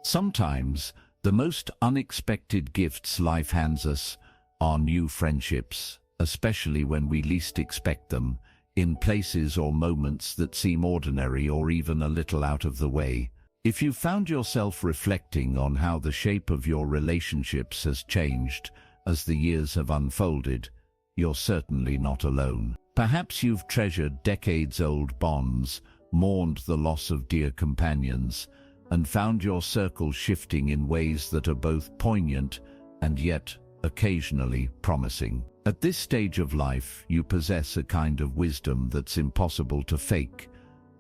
Sometimes, the most unexpected gifts life hands us are new friendships, especially when we least expect them, in places or moments that seem ordinary or even a little out of the way. If you found yourself reflecting on how the shape of your relationships has changed as the years have unfolded, you're certainly not alone. Perhaps you've treasured decades-old bonds, mourned the loss of dear companions, and found your circle shifting in ways that are both poignant and yet occasionally promising. At this stage of life, you possess a kind of wisdom that's impossible to fake,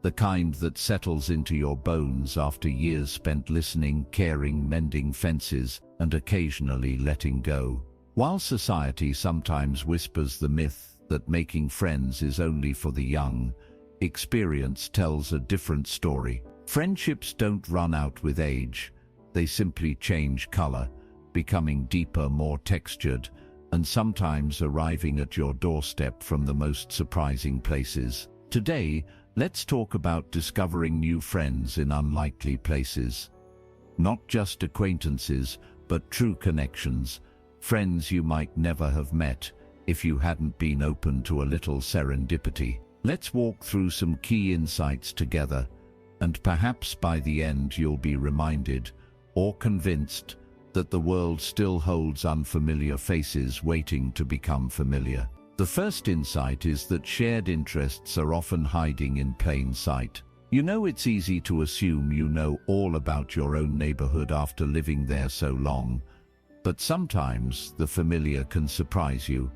the kind that settles into your bones after years spent listening, caring, mending fences, and occasionally letting go. While society sometimes whispers the myth that making friends is only for the young, experience tells a different story. Friendships don't run out with age, they simply change color, becoming deeper, more textured, and sometimes arriving at your doorstep from the most surprising places. Today, let's talk about discovering new friends in unlikely places. Not just acquaintances, but true connections, friends you might never have met if you hadn't been open to a little serendipity. Let's walk through some key insights together, and perhaps by the end you'll be reminded, or convinced, that the world still holds unfamiliar faces waiting to become familiar. The first insight is that shared interests are often hiding in plain sight. You know, it's easy to assume you know all about your own neighborhood after living there so long, but sometimes the familiar can surprise you.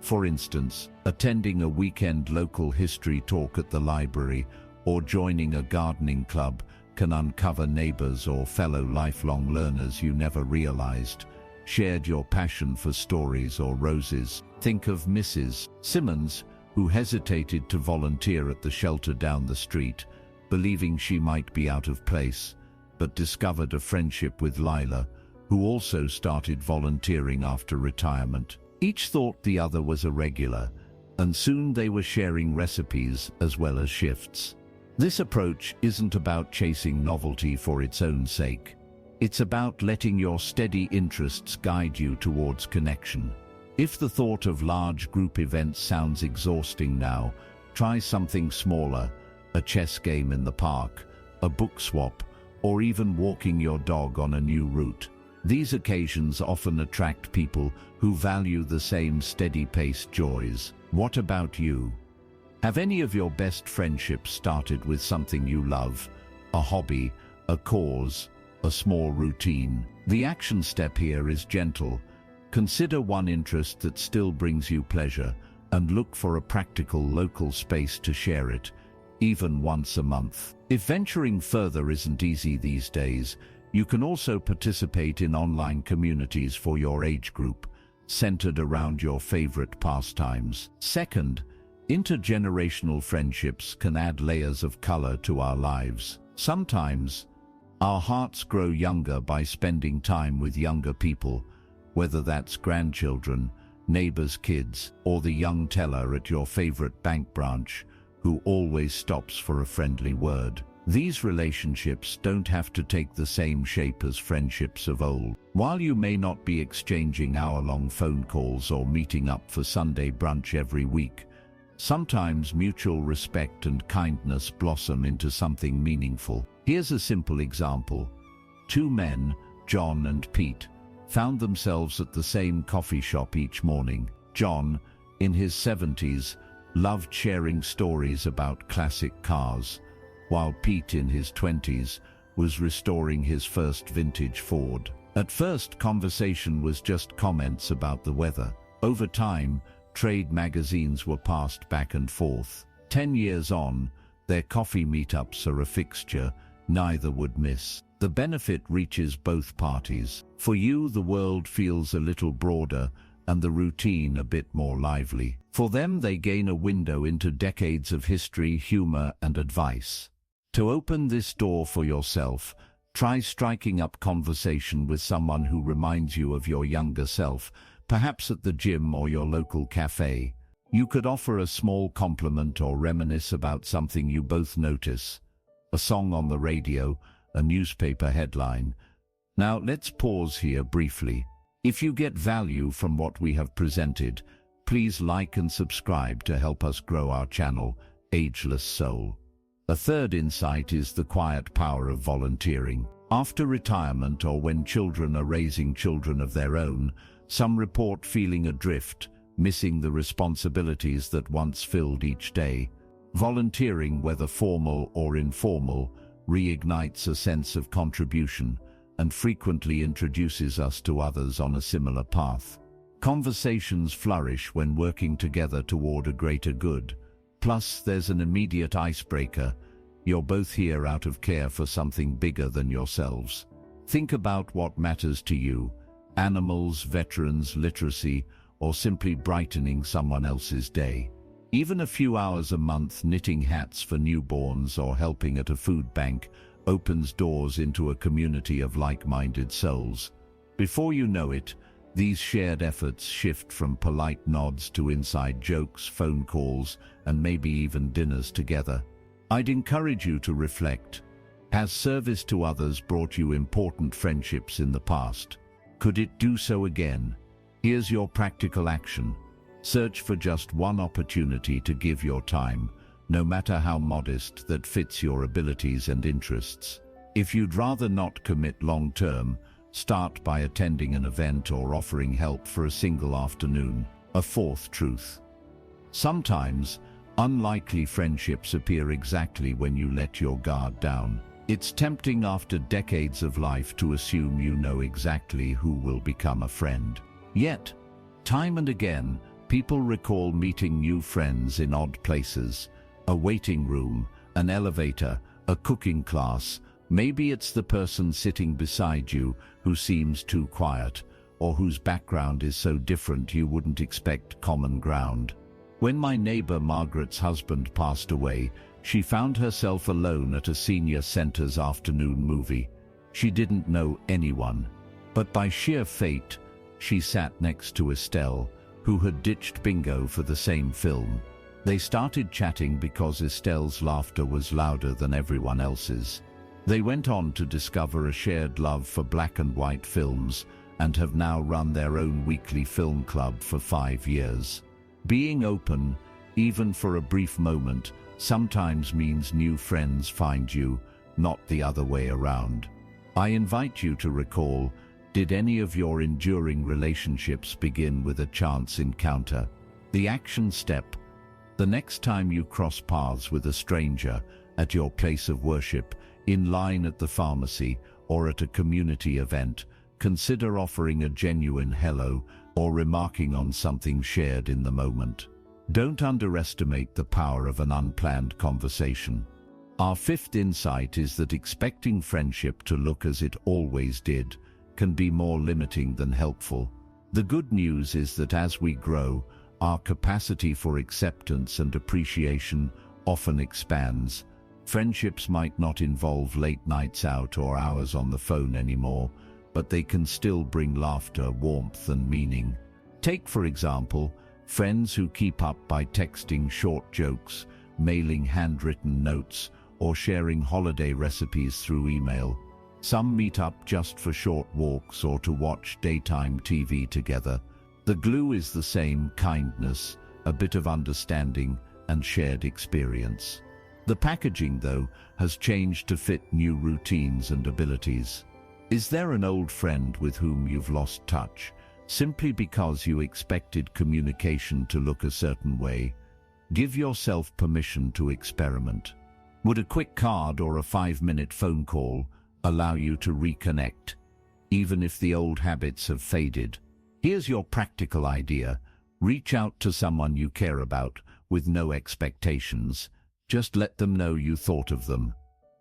For instance, attending a weekend local history talk at the library or joining a gardening club can uncover neighbors or fellow lifelong learners you never realized shared your passion for stories or roses. Think of Mrs. Simmons, who hesitated to volunteer at the shelter down the street, believing she might be out of place, but discovered a friendship with Lila, who also started volunteering after retirement. Each thought the other was a regular, and soon they were sharing recipes as well as shifts. This approach isn't about chasing novelty for its own sake. It's about letting your steady interests guide you towards connection. If the thought of large group events sounds exhausting now, try something smaller, a chess game in the park, a book swap, or even walking your dog on a new route. These occasions often attract people who value the same steady-paced joys. What about you? Have any of your best friendships started with something you love? A hobby, a cause, a small routine? The action step here is gentle. Consider one interest that still brings you pleasure and look for a practical local space to share it, even once a month. If venturing further isn't easy these days, you can also participate in online communities for your age group, centered around your favorite pastimes. Second, intergenerational friendships can add layers of color to our lives. Sometimes, our hearts grow younger by spending time with younger people, whether that's grandchildren, neighbors' kids, or the young teller at your favorite bank branch, who always stops for a friendly word. These relationships don't have to take the same shape as friendships of old. While you may not be exchanging hour-long phone calls or meeting up for Sunday brunch every week, sometimes mutual respect and kindness blossom into something meaningful. Here's a simple example. Two men, John and Pete, found themselves at the same coffee shop each morning. John, in his 70s, loved sharing stories about classic cars, while Pete, in his 20s, was restoring his first vintage Ford. At first, conversation was just comments about the weather. Over time, trade magazines were passed back and forth. 10 years on, their coffee meetups are a fixture neither would miss. The benefit reaches both parties. For you, the world feels a little broader and the routine a bit more lively. For them, they gain a window into decades of history, humor, and advice. To open this door for yourself, try striking up conversation with someone who reminds you of your younger self, perhaps at the gym or your local cafe. You could offer a small compliment or reminisce about something you both notice, a song on the radio, a newspaper headline. Now let's pause here briefly. If you get value from what we have presented, please like and subscribe to help us grow our channel, Ageless Soul. A third insight is the quiet power of volunteering. After retirement or when children are raising children of their own, some report feeling adrift, missing the responsibilities that once filled each day. Volunteering, whether formal or informal, reignites a sense of contribution and frequently introduces us to others on a similar path. Conversations flourish when working together toward a greater good. Plus, there's an immediate icebreaker. You're both here out of care for something bigger than yourselves. Think about what matters to you: animals, veterans, literacy, or simply brightening someone else's day. Even a few hours a month knitting hats for newborns or helping at a food bank opens doors into a community of like-minded souls. Before you know it, these shared efforts shift from polite nods to inside jokes, phone calls, and maybe even dinners together. I'd encourage you to reflect. Has service to others brought you important friendships in the past? Could it do so again? Here's your practical action. Search for just one opportunity to give your time, no matter how modest, that fits your abilities and interests. If you'd rather not commit long-term, start by attending an event or offering help for a single afternoon. A fourth truth. Sometimes, unlikely friendships appear exactly when you let your guard down. It's tempting after decades of life to assume you know exactly who will become a friend. Yet, time and again, people recall meeting new friends in odd places: a waiting room, an elevator, a cooking class. Maybe it's the person sitting beside you who seems too quiet, or whose background is so different you wouldn't expect common ground. When my neighbor Margaret's husband passed away, she found herself alone at a senior center's afternoon movie. She didn't know anyone, but by sheer fate, she sat next to Estelle, who had ditched bingo for the same film. They started chatting because Estelle's laughter was louder than everyone else's. They went on to discover a shared love for black and white films and have now run their own weekly film club for 5 years. Being open, even for a brief moment, sometimes means new friends find you, not the other way around. I invite you to recall, did any of your enduring relationships begin with a chance encounter? The action step. The next time you cross paths with a stranger, at your place of worship, in line at the pharmacy, or at a community event, consider offering a genuine hello or remarking on something shared in the moment. Don't underestimate the power of an unplanned conversation. Our fifth insight is that expecting friendship to look as it always did can be more limiting than helpful. The good news is that as we grow, our capacity for acceptance and appreciation often expands. Friendships might not involve late nights out or hours on the phone anymore, but they can still bring laughter, warmth, and meaning. Take, for example, friends who keep up by texting short jokes, mailing handwritten notes, or sharing holiday recipes through email. Some meet up just for short walks or to watch daytime TV together. The glue is the same: kindness, a bit of understanding, and shared experience. The packaging, though, has changed to fit new routines and abilities. Is there an old friend with whom you've lost touch, simply because you expected communication to look a certain way? Give yourself permission to experiment. Would a quick card or a 5-minute phone call allow you to reconnect, even if the old habits have faded? Here's your practical idea. Reach out to someone you care about with no expectations. Just let them know you thought of them.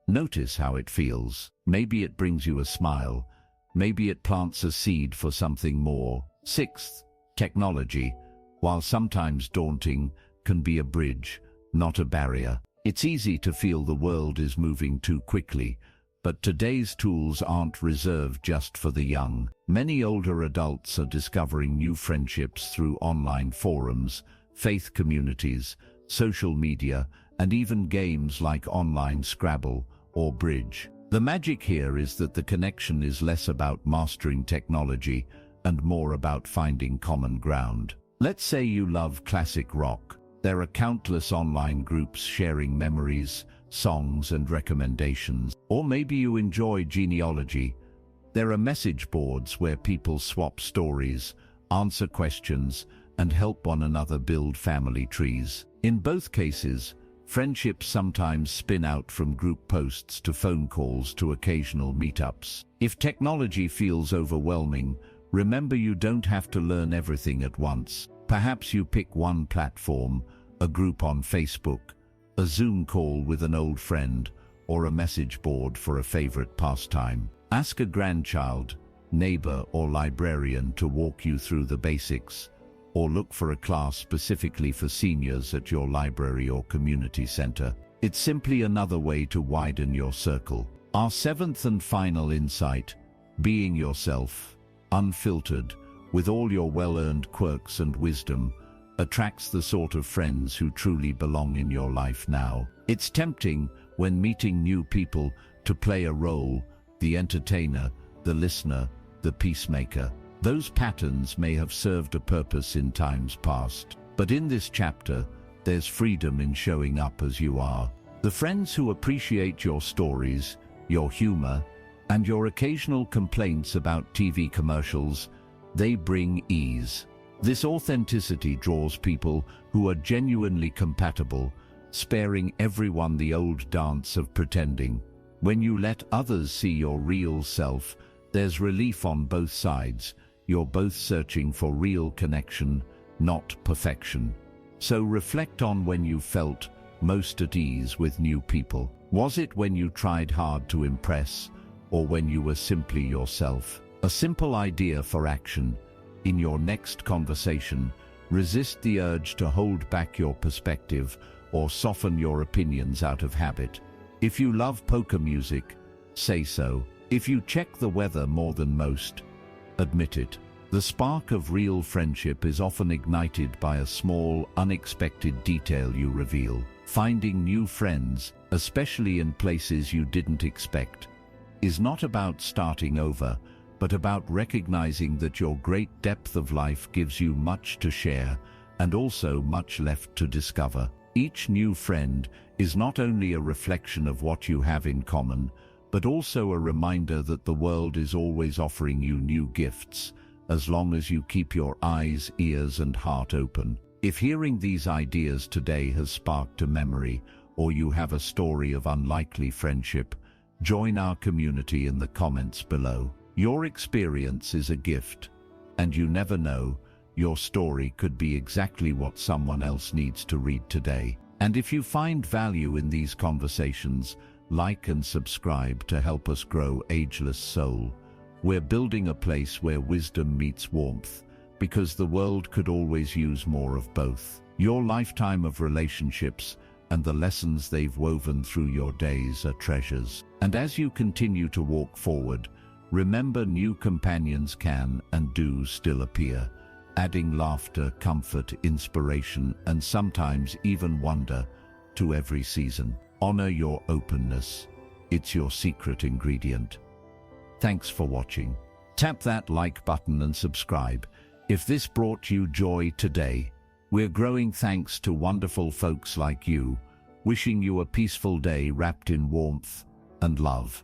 Notice how it feels. Maybe it brings you a smile. Maybe it plants a seed for something more. Sixth, technology, while sometimes daunting, can be a bridge, not a barrier. It's easy to feel the world is moving too quickly, but today's tools aren't reserved just for the young. Many older adults are discovering new friendships through online forums, faith communities, social media, and even games like online Scrabble or Bridge. The magic here is that the connection is less about mastering technology and more about finding common ground. Let's say you love classic rock. There are countless online groups sharing memories, songs, and recommendations. Or maybe you enjoy genealogy. There are message boards where people swap stories, answer questions, and help one another build family trees. In both cases, friendships sometimes spin out from group posts to phone calls to occasional meetups. If technology feels overwhelming, remember you don't have to learn everything at once. Perhaps you pick one platform, a group on Facebook, a Zoom call with an old friend, or a message board for a favorite pastime. Ask a grandchild, neighbor, or librarian to walk you through the basics, or look for a class specifically for seniors at your library or community center. It's simply another way to widen your circle. Our seventh and final insight: being yourself, unfiltered, with all your well-earned quirks and wisdom, attracts the sort of friends who truly belong in your life now. It's tempting, when meeting new people, to play a role: the entertainer, the listener, the peacemaker. Those patterns may have served a purpose in times past, but in this chapter, there's freedom in showing up as you are. The friends who appreciate your stories, your humor, and your occasional complaints about TV commercials, they bring ease. This authenticity draws people who are genuinely compatible, sparing everyone the old dance of pretending. When you let others see your real self, there's relief on both sides. You're both searching for real connection, not perfection. So reflect on when you felt most at ease with new people. Was it when you tried hard to impress, or when you were simply yourself? A simple idea for action: in your next conversation, resist the urge to hold back your perspective or soften your opinions out of habit. If you love polka music, say so. If you check the weather more than most, admit it. The spark of real friendship is often ignited by a small, unexpected detail you reveal. Finding new friends, especially in places you didn't expect, is not about starting over, but about recognizing that your great depth of life gives you much to share and also much left to discover. Each new friend is not only a reflection of what you have in common, but also a reminder that the world is always offering you new gifts, as long as you keep your eyes, ears, and heart open. If hearing these ideas today has sparked a memory, or you have a story of unlikely friendship, join our community in the comments below. Your experience is a gift, and you never know, your story could be exactly what someone else needs to read today. And if you find value in these conversations, like and subscribe to help us grow Ageless Soul. We're building a place where wisdom meets warmth, because the world could always use more of both. Your lifetime of relationships and the lessons they've woven through your days are treasures. And as you continue to walk forward, remember, new companions can and do still appear, adding laughter, comfort, inspiration, and sometimes even wonder to every season. Honor your openness. It's your secret ingredient. Thanks for watching. Tap that like button and subscribe if this brought you joy today. We're growing thanks to wonderful folks like you, wishing you a peaceful day wrapped in warmth and love.